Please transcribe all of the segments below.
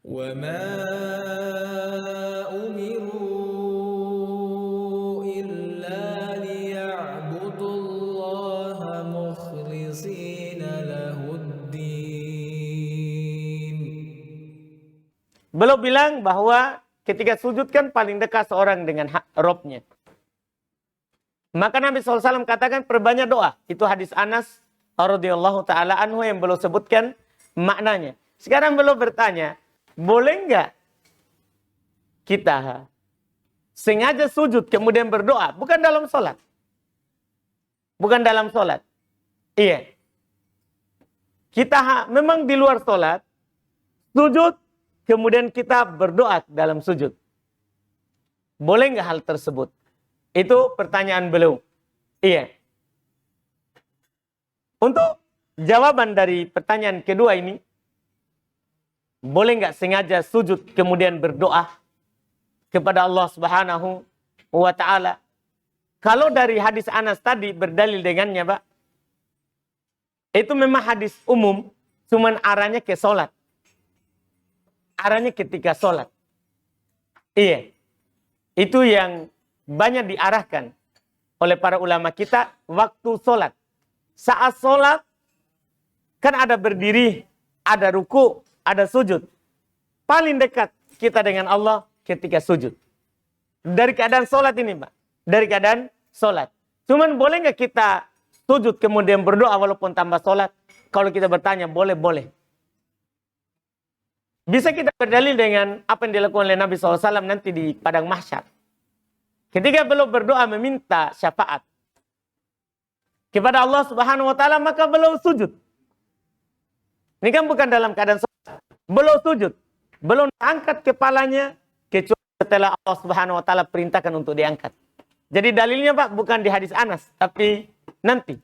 وما أمروا إلا ليعبدوا الله مخلصين له الدين. Beliau bilang bahwa ketika sujud kan paling dekat seorang dengan Robnya. Maka Nabi SAW katakan perbanyak doa. Itu hadis Anas radhiyallahu ta'ala anhu yang beliau sebutkan maknanya. Sekarang beliau bertanya, boleh nggak kita sengaja sujud kemudian berdoa? Bukan dalam sholat. Bukan dalam sholat. Iya. Kita memang di luar sholat, sujud, kemudian kita berdoa dalam sujud. Boleh nggak hal tersebut? Itu pertanyaan beliau. Iya. Untuk jawaban dari pertanyaan kedua ini, boleh nggak sengaja sujud kemudian berdoa kepada Allah Subhanahu wa Ta'ala? Kalau dari hadis Anas tadi berdalil dengannya, Pak, itu memang hadis umum, cuman arahnya ke sholat. Arahnya ketika sholat. Iya. Itu yang banyak diarahkan oleh para ulama kita waktu sholat. Saat sholat, kan ada berdiri, ada ruku, ada sujud. Paling dekat kita dengan Allah ketika sujud. Dari keadaan sholat ini, Pak. Dari keadaan sholat. Cuman boleh nggak kita sujud kemudian berdoa walaupun tambah sholat? Kalau kita bertanya, boleh. Bisa kita berdalil dengan apa yang dilakukan oleh Nabi SAW nanti di padang mahsyar. Ketika beliau berdoa meminta syafaat kepada Allah Subhanahu wa Ta'ala, maka beliau sujud. Ini kan bukan dalam keadaan sholat. Beliau sujud. Beliau angkat kepalanya kecuali setelah Allah Subhanahu wa Ta'ala perintahkan untuk diangkat. Jadi dalilnya, Pak, bukan di hadis Anas, tapi nanti.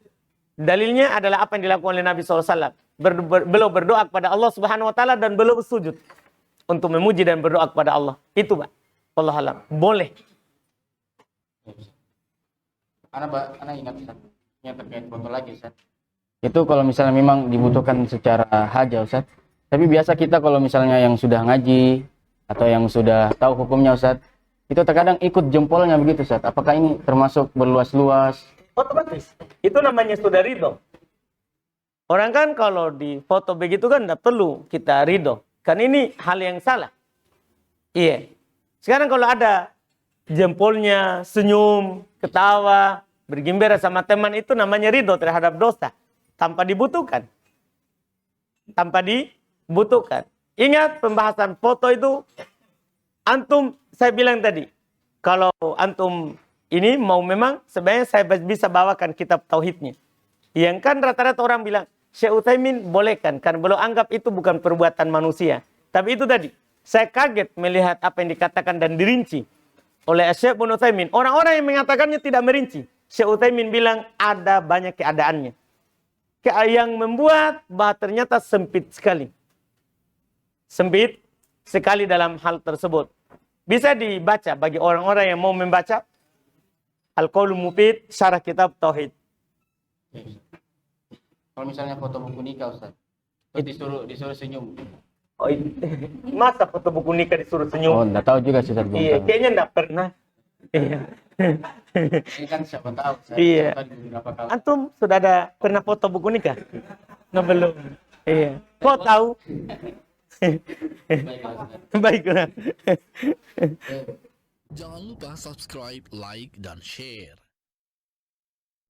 Dalilnya adalah apa yang dilakukan oleh Nabi SAW. Beliau berdoa kepada Allah Subhanahu wa Ta'ala dan beliau sujud untuk memuji dan berdoa kepada Allah. Itu, Pak. Wallahu a'lam. Boleh. Anak ingat Ustaz, yang terkait foto lagi Ustaz. Itu kalau misalnya memang dibutuhkan secara haja Ustaz. Tapi biasa kita kalau misalnya yang sudah ngaji atau yang sudah tahu hukumnya Ustaz, itu terkadang ikut jempolnya begitu Ustaz. Apakah ini termasuk berluas-luas? Otomatis. Itu namanya sudah ridho. Orang kan kalau di foto begitu kan tidak perlu kita ridho. Kan ini hal yang salah. Iya. Sekarang kalau ada jempolnya, senyum, ketawa, bergembira sama teman, itu namanya ridho terhadap dosa. Tanpa dibutuhkan. Tanpa dibutuhkan. Ingat pembahasan foto itu, antum, saya bilang tadi, kalau antum ini mau memang, sebenarnya saya bisa bawakan kitab tauhidnya. Yang kan rata-rata orang bilang, Syekh Utsaimin bolehkan, kan belum anggap itu bukan perbuatan manusia. Tapi itu tadi, saya kaget melihat apa yang dikatakan dan dirinci oleh Syekh Ibnu Utsaimin. Orang-orang yang mengatakannya tidak merinci. Syekh Utsaimin bilang ada banyak keadaannya. Yang membuat bahwa ternyata sempit sekali. Sempit sekali dalam hal tersebut. Bisa dibaca bagi orang-orang yang mau membaca Al-Qaulul Mufid, syarah kitab Tauhid. Kalau misalnya foto buku nikah Ustaz, disuruh senyum. Oh, masa foto buku nikah disuruh senyum? Oh, enggak tahu juga sih Ustaz. Iya, kayaknya enggak pernah. Iya. Ini kan siapa tahu Ustaz. Iya. Antum sudah ada pernah foto buku nikah? Nggak, belum. Iya. Kok tahu? Baiklah. Jangan lupa subscribe, like, dan share.